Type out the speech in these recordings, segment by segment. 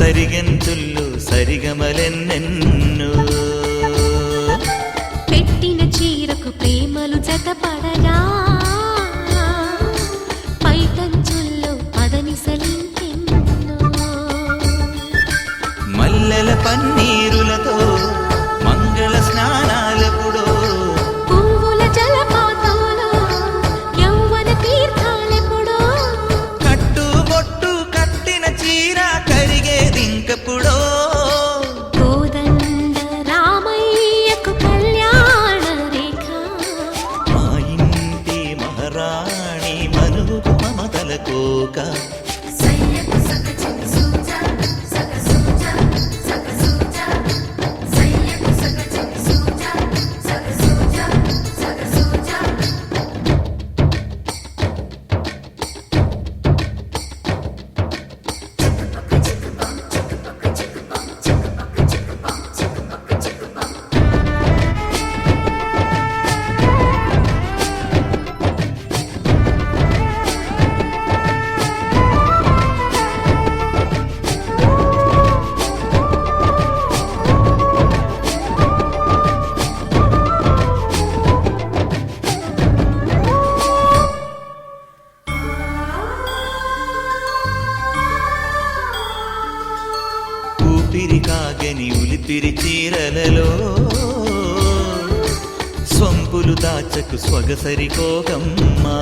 సరిగెంతుల్లో సరిగమలెన్నెన్నో పెట్టిన చీరకు ప్రేమలు జతపడగా పైటంచుల్లో పదనిసలింకెన్నో మల్లెల పన్నీరులతో మంగళ స్నానాలెప్పుడో పువ్వుల జలపాతంలో యౌవన తీర్థాలెప్పుడో కట్టుబొట్టు కట్టిన చీర కరిగేదింకెప్పుడో కోదండ రామయ్యకు కళ్యాణ రేఖ మా ఇంటి మహారాణి మనుగు మమతల కోక ఊపిరి కాగని ఉలిపిరి చీరలలో స్వంపులు దాచకు స్వగసరి కోగమ్మా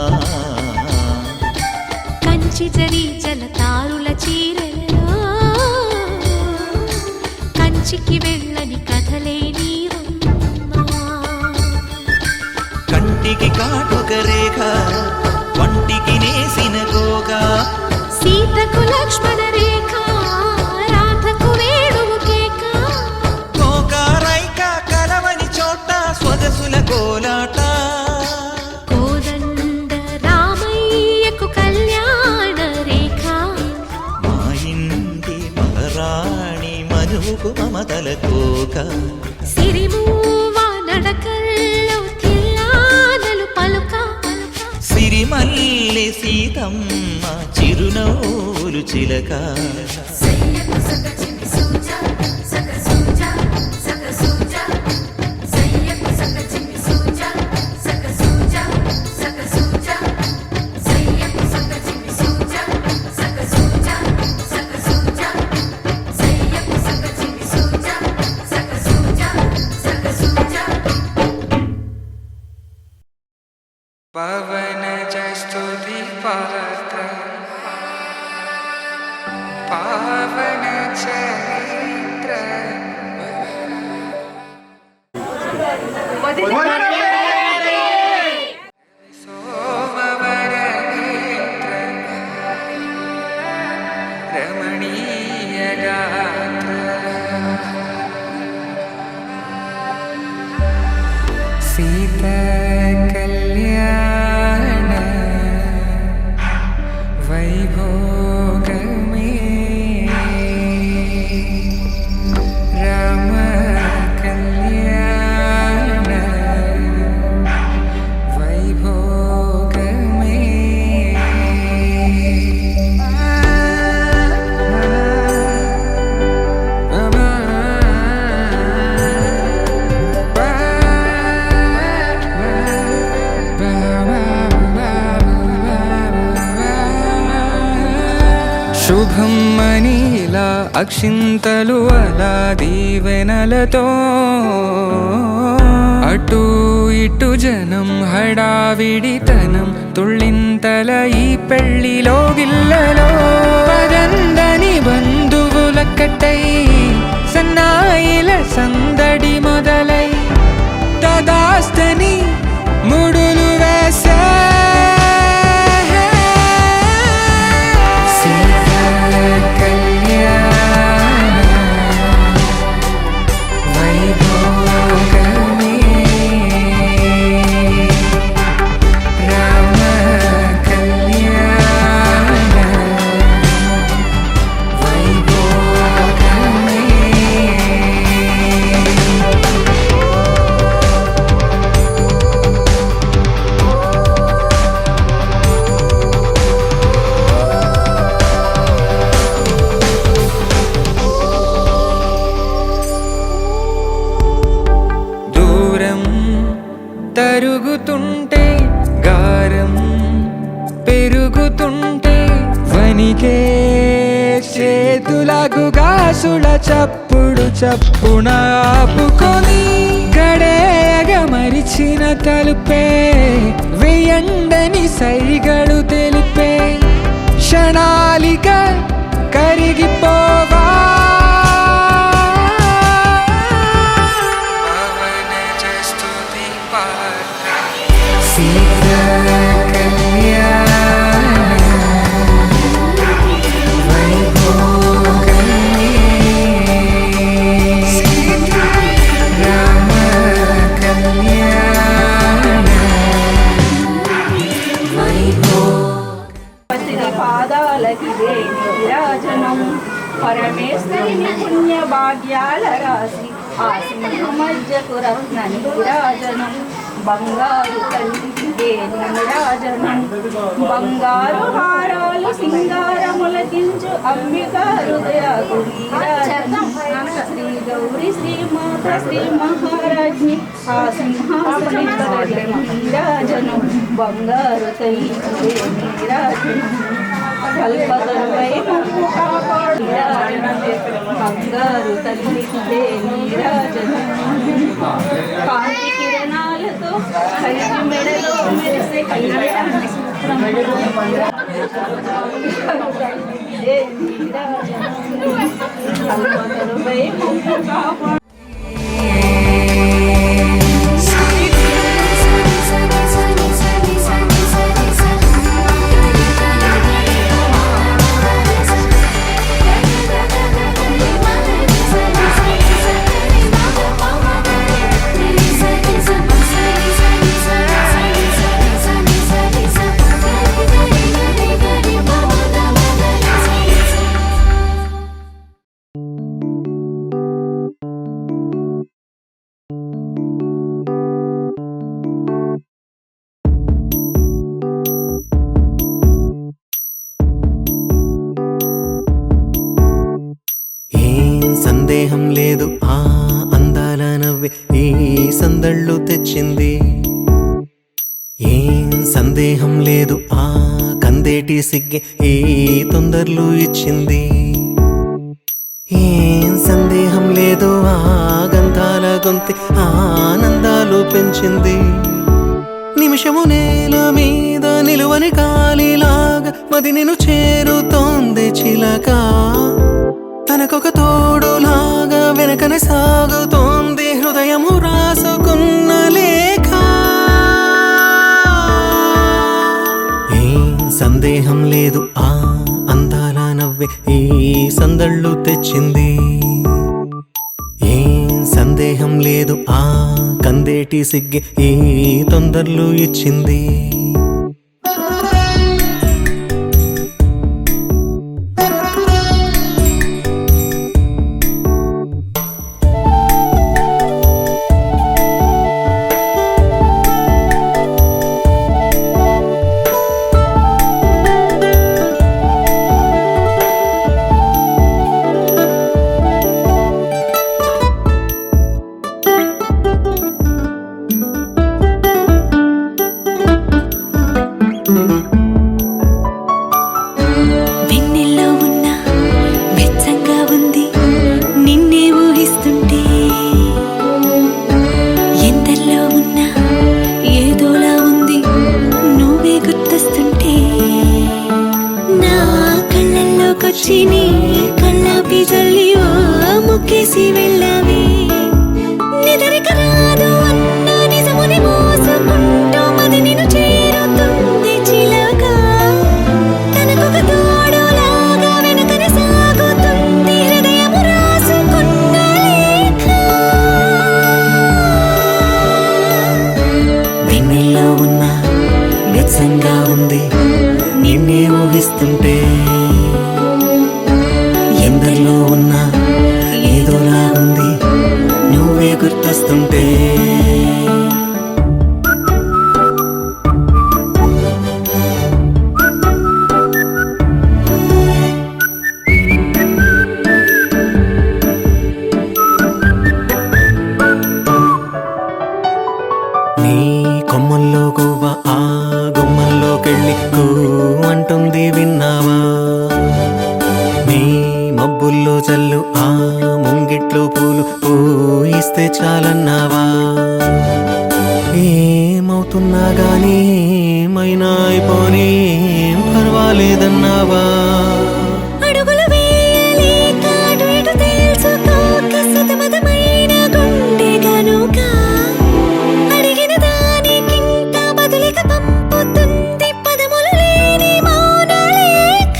కంచి జరి జలతారుల చీరలలో కంచికి వెళ్ళని కథలే నీవమ్మా కంటికి కాటుక రేఖ వంటికి నేసిన కోగా సీతకు లక్ష్మణ రేఖ రాధకు వేణువు కేక కోకారైక కలవని చోట స్వదసుల కోలాట కోదండ రామయ్యకు కళ్యాణ రేఖ మా ఇంటి మహారాణి మనువుకు మమతల కోక సిరిమూవ నడకల్లో తిల్లానలు పలుక సిరిమల్లె సీతమ్మ చిరునవ్వులు చిలక పవన జస్తుతి పాత్ర పావన చరిత్ర సోమవర నేత్ర రమణీయ గాత్ర సీత కళ్యాణ వైభోగమే రామ కళ్యాణ వైభోగమే శుభం మనీలా అక్షింతలు అలా దీవెనలతో అటు ఇటు జనం హడావిడితనం తుళ్ళింతల ఈ పెళ్లిలో గిల్లలో పదందని బంధువుల కట్టై సన్నాయిల సందడి మొదలై తదాస్తని ముడులు వేసే గ్లాసుల చప్పుడు చప్పున ఆపుకొని గడేయగ మరిచిన తలుపే వేయండని సైగడు తెలిపే క్షణాలిక కరిగిపోవా పాదాలకిదే నీరాజనం పరమేశ్వరిని పుణ్య భాగ్యాల రాశి ఆ సింహ మధ్యకు రత్న నీరాజనం బంగారు తల్లికిదే నీరాజనం బంగారు హారాలు సింగారములకించు అంబిక హృదయకు నీరాజనం శ్రీ గౌరి శ్రీ మాత శ్రీ మహారాజ్ని ఆ సింహాసని నీరాజనం బంగారు తల్లికిదే నీరాజనం కల్పతరువై మమ్ము కాపాడు బంగారు తల్లికిదే నీరాజనం కాంతి కిరణాలతో కలిసి మెడలో మెరిసే కళ్యాణ సూత్రం ఇదే నీరాజనం కల్పతరువై మమ్ము కాపాడు సందేహం లేదు ఆ అందాల నవ్వే ఈ సందళ్ళు తెచ్చింది ఏం సందేహం లేదు ఆ కందేటి సిగ్గే ఈ తొందరలు ఇచ్చింది ఏం సందేహం లేదు ఆ గంధాల గొంతె ఆనందాలు పెంచింది నిమిషము నేల మీద నిలువని కాలిలాగా మది నిన్ను చేరుతోంది చిలక తనకొక తోడులాగా వెనకనే సాగుతోంది హృదయము రాసుకున్న లేఖ ఏం సందేహం లేదు ఆ అందాల నవ్వే ఈ సందళ్ళు తెచ్చింది ఏం సందేహం లేదు ఆ కందేటి సిగ్గే ఈ తొందరలు ఇచ్చింది చిని కళ్ళాపి జల్లి ముక్కేసి వెళ్ళావి నిదరిక రాదు అన్న నిజముని మోసుకుంటూ మది నిన్ను చేరుతుంది చిలక తనకొక తోడులాగా వెనకనే సాగుతుంది హృదయము రాసుకున్న లేఖ వెన్నెల్లో ఉన్న వెచ్చంగా ఉంది నిన్నే ఊహిస్తుంటే ఎందరిలో ఉన్నా ఏదోలా ఉంది నువ్వే గుర్తొస్తుంటే నీ కొమ్మల్లో గువ్వ ఆ గుమ్మల్లోకెళ్ళి కూ అంటుంది విన్నావా నీ మబ్బుల్లో చల్లు ఆ ముంగిట్లో పూలు పూయిస్తే చాలన్నావా ఏమవుతున్నా గానీ ఏమైనా అయిపోనీ పర్వాలేదన్నావా అడుగులు వేయలేక అటు ఇటు తెలుసుకోక సతమతమైన గుండె గనుక అడిగిన దానికింత బదులిక పంపుతుంది పదములు లేని మౌనలేఖ.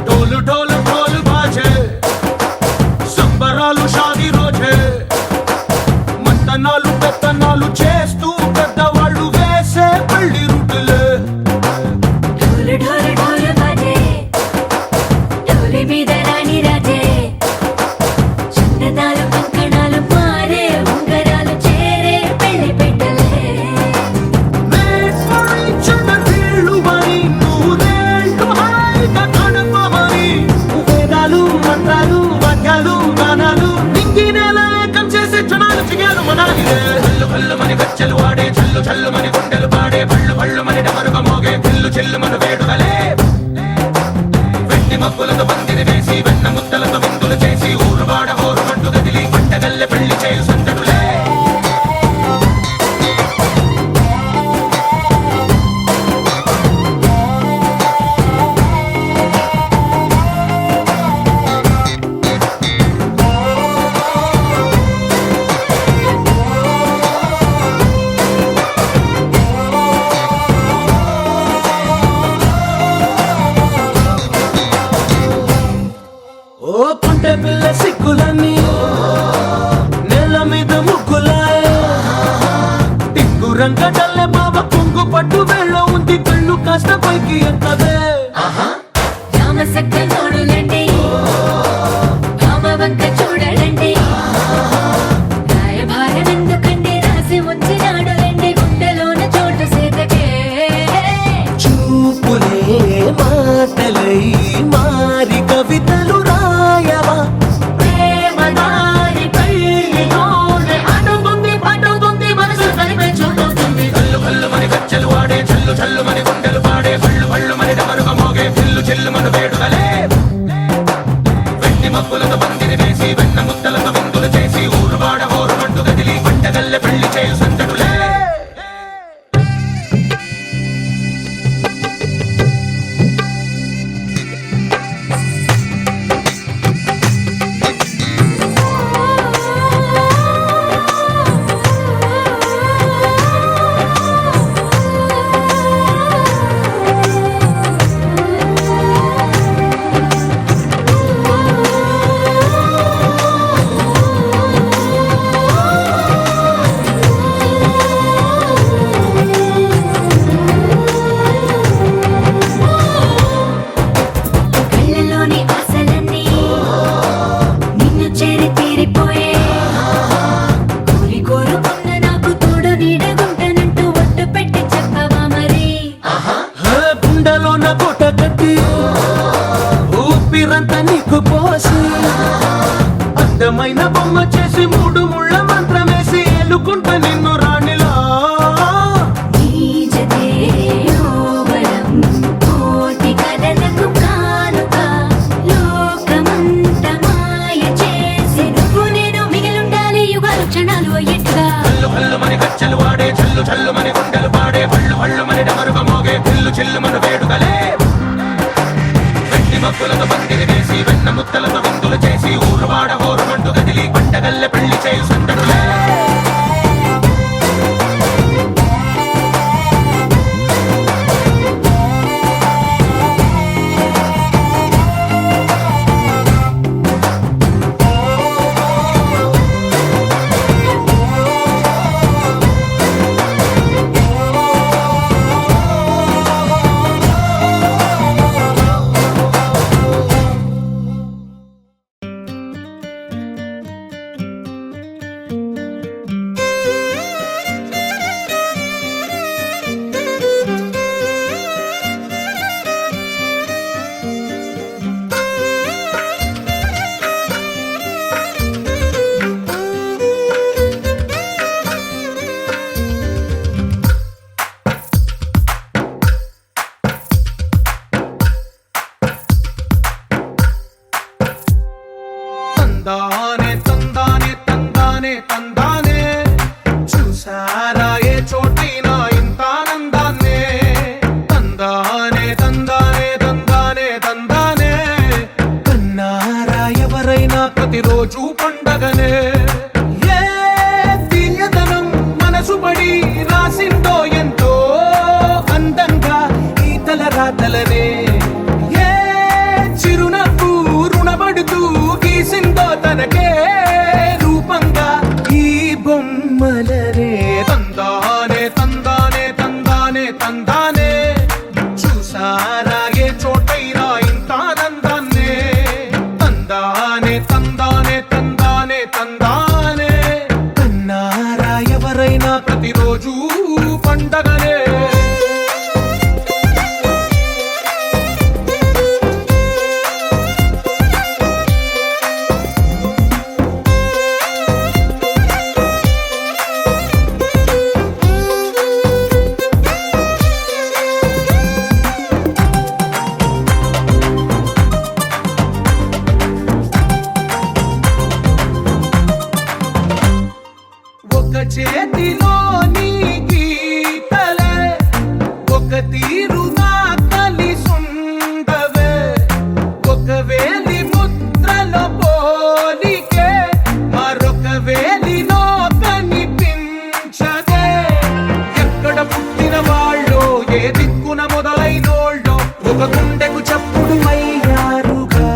ढोल ढोल ढोल बाजे సంబరాలు షాదీ రోజే మంతనాలు పెత్తనాలు చేస్తూ పెద్దవాళ్ళు వేసే పెళ్లి రుట్టులే ఢోలు ఢోలు ఢోలు బాజే ఢోలి మీద రాణి రాజే చందనాలు కంకణాలు మారే ఉంగరాలు చేరే పెళ్లి పెట్టలే. చిన్న వీళ్ళు మరి నూరేళ్ళు హాయిగా గడపమని వేదాలు మంత్రాలు వాక్యాలు గానాలు నింగినేల ఏకం చేసే క్షణాలు చిగాలు మనాలి కళ్ళు కళ్ళు మని గచ్చలు వాడే చల్లు చల్లు మని గుండెలు పాడే పళ్ళు పళ్ళు మని డమరుగ మోగే చిల్లు చిల్లు మన వేడుదలే వెండి మబ్బులతో పందిరి వేసి వెన్న ముద్దలతో విందులు చేసి ఊరు వాడ ఊరు మంటు గదిలి పంటగల్లె పెళ్లి చేయు సందడులే ఓ పుంటె పిల్ల సిక్కులన్నీ నేల మీద ముగ్గులాయ టింగు రంగడల్లె బాబ కుంగు పట్టు వేళ్ళ ఉంది కళ్ళు కాస్త పైకి ఎక్కదే రామసక్క నోడులండి రామవంక చూడలండి రాయభారం ఎందుకండి రాసి ఉంచినాడు రండి గుండెలోన చోటు సీతకే. చూపులే మాటలై మారి కవితలు రాయవా ప్రేమదారి పెళ్లిలోనే అడుగుంది పట్టుకుంది మనసు కలిపే చూస్తుంది. కళ్ళు కళ్ళు మని గచ్చలు వాడే చల్లు చల్లు మని గుండెలు పాడే పళ్ళు పళ్ళు మని డమరుగ మోగే చిల్లు చిల్లు మన వేడుదలే వెండి మబ్బులతో పందిరి వేసి వెన్న ముద్దలతో విందులు చేసి ఊరు వాడ ఊరు మంటు గదిలి పంటగల్లె పెళ్లి చేయు సందడులే కళ్ళలోని ఆశలన్నీ నిన్ను చేరి తీరిపోయే కోరి కోరుకున్న నాకు తోడు నీడగుంటానంటూ ఒట్టు పెట్టి చెప్పవా మరి. గుండెలోన పూట కట్టి ఊపిరంతా నీకు పోసి అందమైన బొమ్మ చేసి మూడు ముళ్ళ మంత్రమేసి ఎలుకుంటా నిన్ను రాణిలా నీజతే యోవరం కోటి కథలకు కానుక లోకమంత మాయ చేసి నువ్వు నేను మిగిలుండాలి యుగాలు క్షణాలు అయ్యేట్టుగా. కళ్ళు కళ్ళు మని గచ్చలు వాడే చల్లు చల్లు మని గుండెలు పాడే పళ్ళు పళ్ళు మని డమరుగ మోగే చిల్లు చిల్లు మన వేడుదలే వెండి మబ్బులతో పందిరి వేసి వెన్న ముద్దలతో విందులు చేసి ఊరు వాడ ఊరు మంటు గదిలి పంటగల్లె పెళ్లి చేయు సందడులే తందానే తందానే తందానే తందానే చూసారా ఏ చోటైనా ఇంత ఆనందాన్నే తందానే తందానే తందానే తందానే కన్నారా ఎవరైనా ప్రతిరోజు పండగనే ఏ తీయదనం మనసు పడి రాసిందో ఎంతో అందంగా ఈ తలరాతలనే ఏ చిరునవ్వు రుణపడుతూ గీసిందో తనకే రూపంగా ఈ బొమ్మలనే తందానే తందానే తందానే తందానే చూసారా ఏ చోటైనా ఇంత ఆనందాన్నే తందానే తందానే తందానే తందానే కన్నారా ఎవరైనా ప్రతిరోజు పండగనే ఒక చేతిలో నీ గీతలే ఒక తీరుగా కలిసుండవే ఒక వేలి ముద్రల పోలికే మరొక వేలిలో కనిపించదే ఎక్కడ పుట్టిన వాళ్ళో ఏ దిక్కున మొదలైనోళ్ళో ఒక గుండెకు చప్పుడు అయ్యారుగా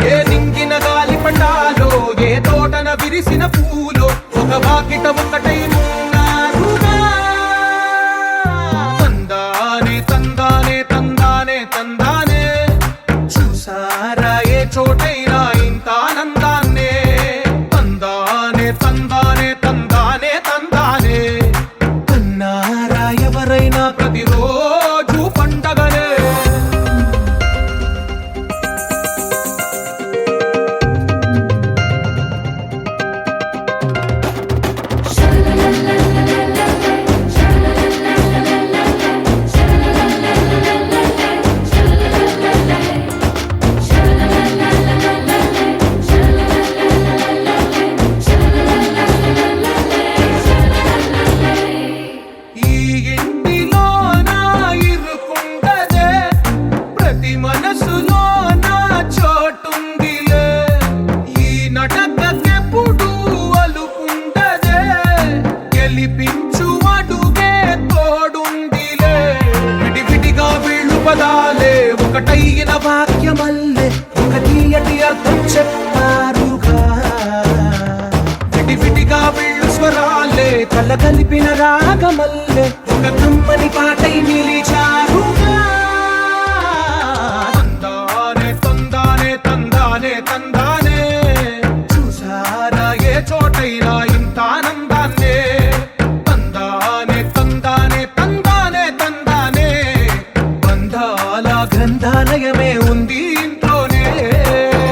ఏ నింగిన గాలి పటాలో ఏ తోటన విరిసిన పూలో ఒక వాకిట ఒకటై ఉన్నారుగా తందానే తందానే తందానే తందానే చూసారా ఏ చోటైనా ఇంత ఆనందాన్నే తందానే తందానే తందానే తందానే కన్నారా ఎవరైనా ప్రతిరోజు పండగనే ఈ ఇంటిలో నా ఇరుకుండదే ప్రతి మనసులో నా చోటుందిలే ఈ నటకెప్పుడు అలుకుండదే గెలిపించు అడుగే తోడుందిలే విడివిడిగా వీళ్ళు పదాలే ఒకటైన వాక్యమల్లే ఒక తీయటి అర్థం చెప్పారుగా విడివిడిగా వీళ్ళు స్వరాలే కల కలిపిన రాగమల్లే ఒక కమ్మని పాటై నిలిచారుగా తందానే తందానే తందానే తందానే చూసారా ఏ చోటైనా ఇంత ఆనందాన్నే తందానే తందానే తందానే తందానే బంధాల గ్రంథాలయమే ఉంది ఇంట్లోనే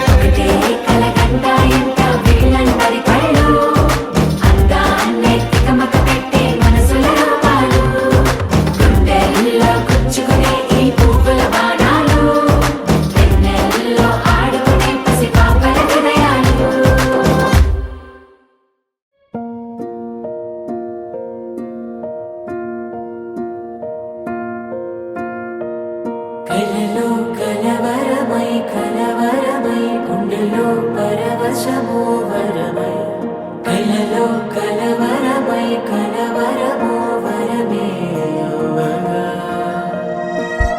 ఒకటే కలగంట ఎంత వీళ్ళందరి కళ్ళు అందాన్నే తికమక పెట్టే మనసుల రూపాలు గుండెల్లో గుచ్చుకునే ఈ పువ్వుల బాణాలు వెన్నెల్లో ఆడుకునే పసిపాపల హృదయాలు కలలో కలవరమై కలవరమై గుండెలో పరవశమో వరమై కలలో కలవరమై కలవరమో వరమే యువగా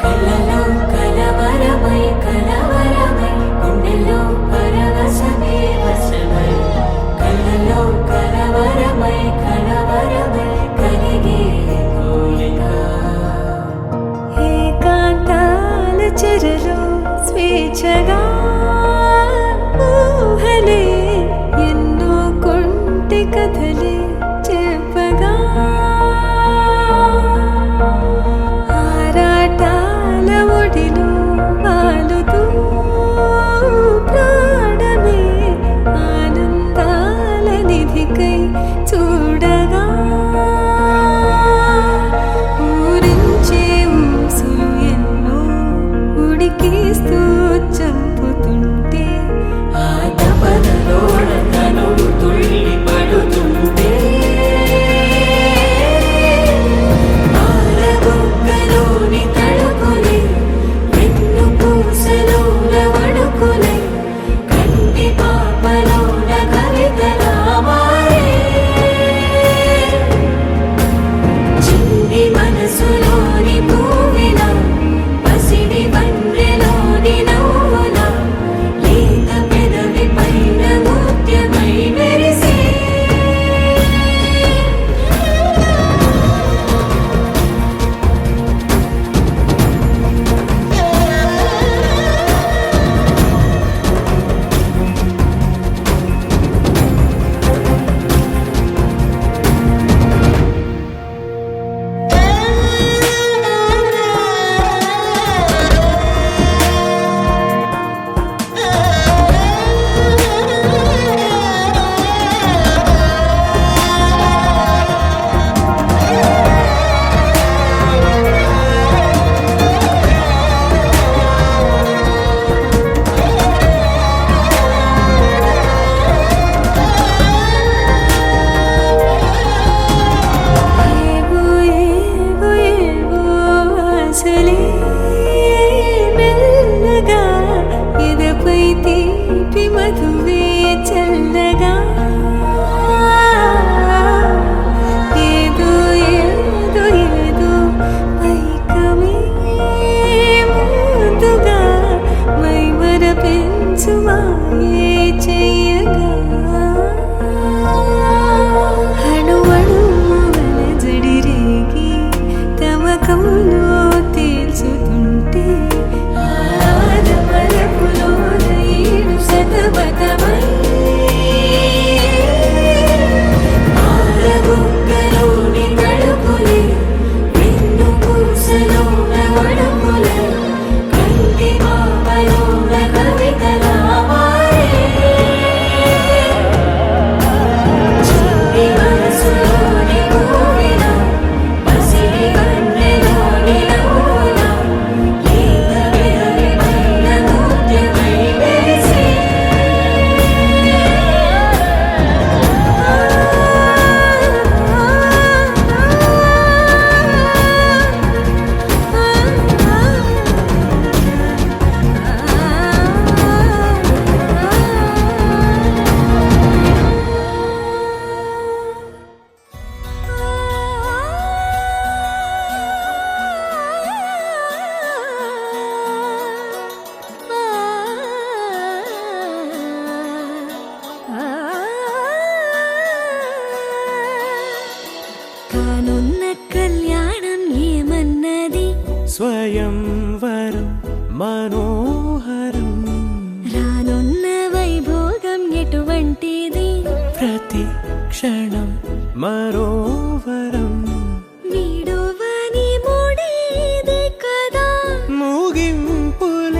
కలలో కలవరమై కలవరమై గుండెలో పరవశమే వశమై కలలో కలవరమై కలవరమై కలిగే కోరిక ఏకాంతాల చెరలో స్వేచ్ఛగా ఊహలే ఎన్నో కొంటి కథలే చెప్పగా ఆరాటాల ఒడిలో వాలుతూ ప్రాణమే ఆనందాల నిధికై చూడగా ఊరించే ఊసులు ఎన్నో ఉడికిస్తూ చంపుతూ క్షణం మరో వరం వీడువని మూడేది కదా ముగింపులేని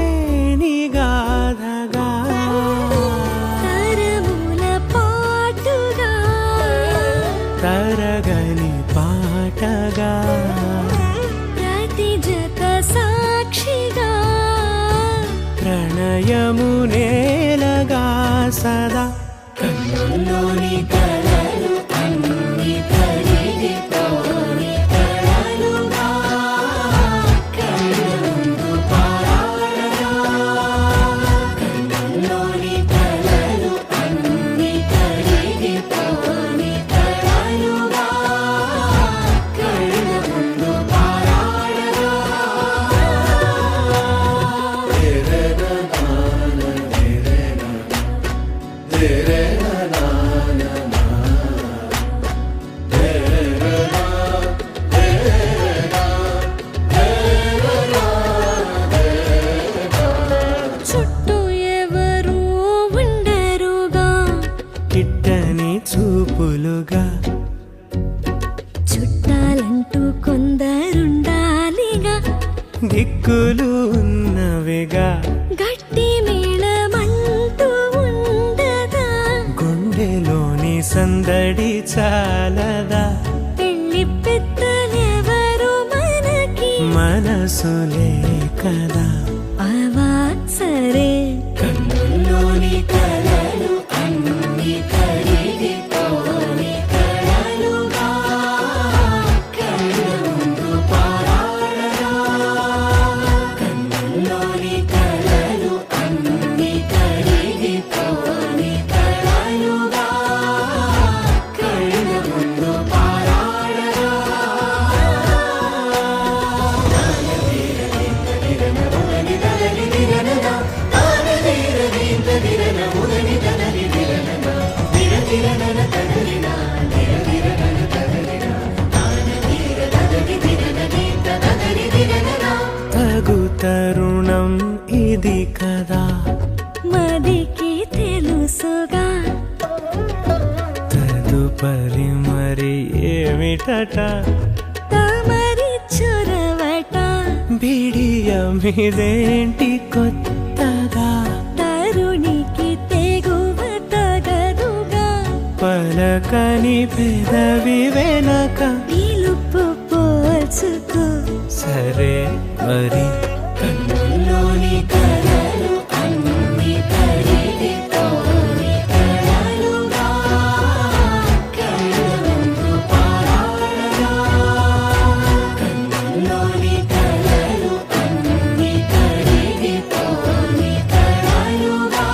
గాథగా తరముల పాటుగా తరగని పాటగా ప్రతి జత సాక్షిగా ప్రణయము నేలగా సదా కన్నుల్లోని కలలు అన్ని కరిగిపోని కలలుగా కళ్ళముందు పారాడగా కన్నుల్లోని కలలు అన్ని కరిగిపోని కలలుగా కళ్ళముందు పారాడగా చుట్టూ ఎవరు ఉండరుగా కిట్టని చూపులుగా చుట్టాలంటూ కొందరుండాలిగా దిక్కులు ఉన్నవిగా గట్టి మేళమంటూ ఉండదా గుండెలోని సందడి చాలదా పెళ్లి పెద్దలెవరు మనకి మనసులే కదా అవా సరే కన్నుల్లోని కలలు అన్ని కరిగిపోని కలలుగా కళ్ళముందు పారాడగా కన్నుల్లోని కలలు అన్ని కరిగిపోని కలలుగా కళ్ళముందు పారాడగా తగు తరుణం ఇది కదా మదికి తెలుసుగా తదుపరి మరి ఏమిటట తమరి చొరవట బిడియమిదేంటి కొత్తగా తరుణికి తెగువ తగదుగా పలకని పెదవి వెనక పిలుపు పోల్చుకో సరే మరి కన్నుల్లోని కలలు అన్ని కరిగిపోని కలలుగా కళ్ళముందు పారాడగా కన్నుల్లోని కలలు అన్ని కరిగిపోని కలలుగా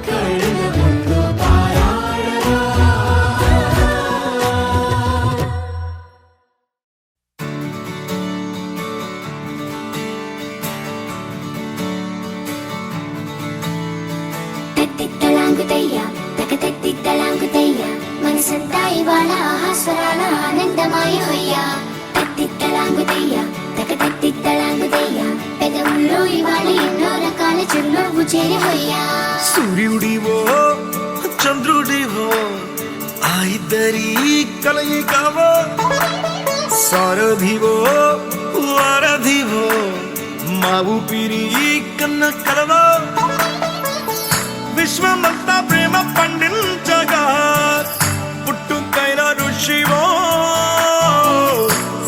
కళ్ళముందు పారాడగా తత్తిత్తలాంగుతయ్య తకతత్తిత్తలాంగుతయ్య మనసంతా ఇవాళ ఆహాస్వరాల ఆనందమాయ హొయ్య తత్తిత్తలాంగుతయ్య తకతత్తిత్తలాంగుతయ్య పెదవుల్లో ఇవాళ ఎన్నో రకాల చిరునవ్వు చేరి హొయ్య సూర్యుడివో చంద్రుడివో ఆ ఇద్దరి కలయికవో సారథివో వారధివో మా ఊపిరి కన్న కలవో విశ్వమంతా ప్రేమ పండించగా పుట్టుకైన ఋషివో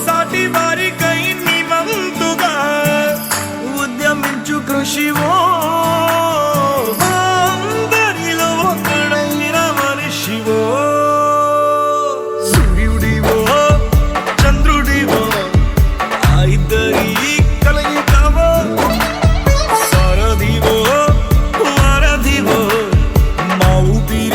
సాటి వారికై నివంతుగా ఉద్యమించు కృషివో అందరిలో ఒకడైన మనిషివో సూర్యుడివో చంద్రుడివో ఆ ఇద్దరి కలయికవో సారథివో వారధివో మా ఊపిరి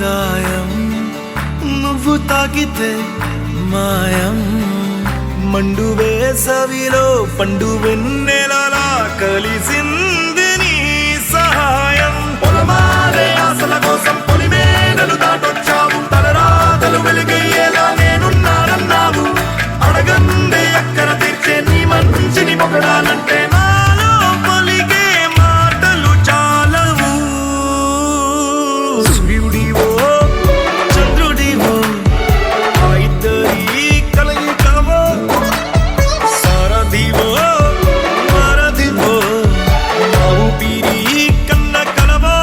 గాయం నువ్వు తాకితే మాయం మండు వేసవిలో పండు వెన్నెలలా కలిసింది నీ సహాయం పొలమారే ఆశల కోసం పొలిమేనలు దాటొచ్చావు తలరాతలు వెలుగయ్యేలా నేనున్నానన్నావు అడగందే అక్కర తీర్చే నీ మంచిని పొగడాలంటే నాలో పలికే మాటలు చాలవు సూర్యుడివో చంద్రుడివో ఆ ఇద్దరి కలయికవో సారథివో వారధివో నా ఊపిరి కన్న కలవో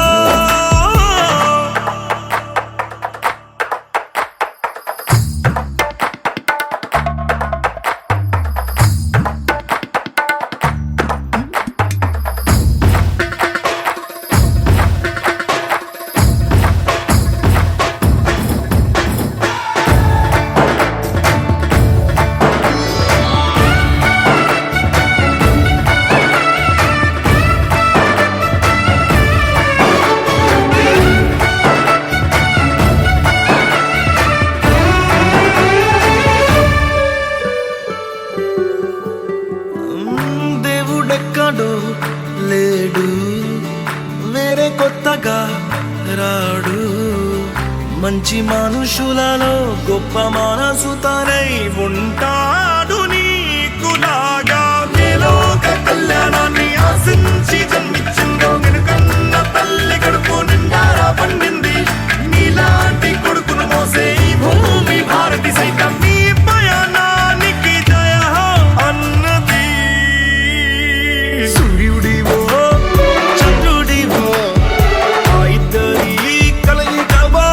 దేవుడెక్కడో లేడు వేరే కొత్తగా రాడు మంచి మనుషులలో గొప్ప మనసు తనై ఉంటాడు నీకులాగా లోక కళ్యాణాన్ని ఆశించి జన్మించిందో వెనుకన్న తల్లి కడుపు నిండారా పండింది నీలాంటి కొడుకును మోసే ఈ భూమి భారతి సైతం నీ పయనానికి జయ అన్నది సూర్యుడివో చంద్రుడివో ఆ ఇద్దరి కలయికవో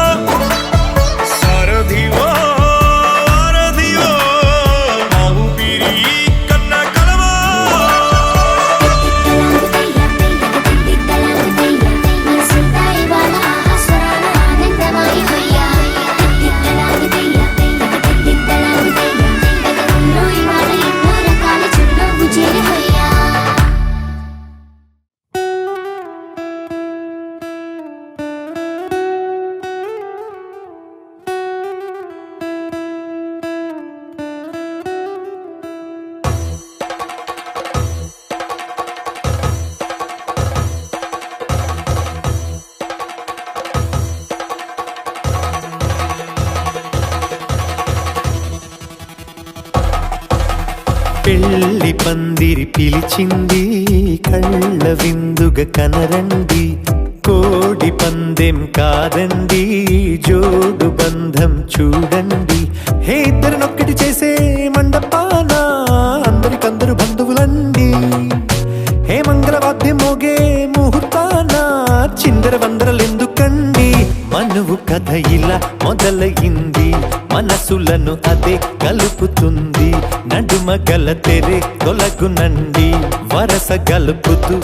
సారథివో వారధివో నా ఊపిరి కన్న కలవో మనసంతా ఇవాళ ఆస్వరాల ఆనందమయ హొయ్యా నగరంలో ఇవాళ ఎన్నో రకాల చిరునవ్వు చేరి హొయ్యా పెళ్లి పందిరి పిలిచింది కళ్ళ విందుగ కనరండి కోడి పందెం కాదండి జోడు బంధం చూడండి హే ఇద్దరినొక్కటి చేసే మండపాన అందరికందరు బంధువులండి హే మంగళవాద్యం మోగే ముహూర్తాన చిందర వందరలెందుకండి మనువు కథ ఇలా మొదలయింది మనసులను అదే కలుపుతుంది నడుమ గల తెరే తొలగునండి వరస గలుపుతూ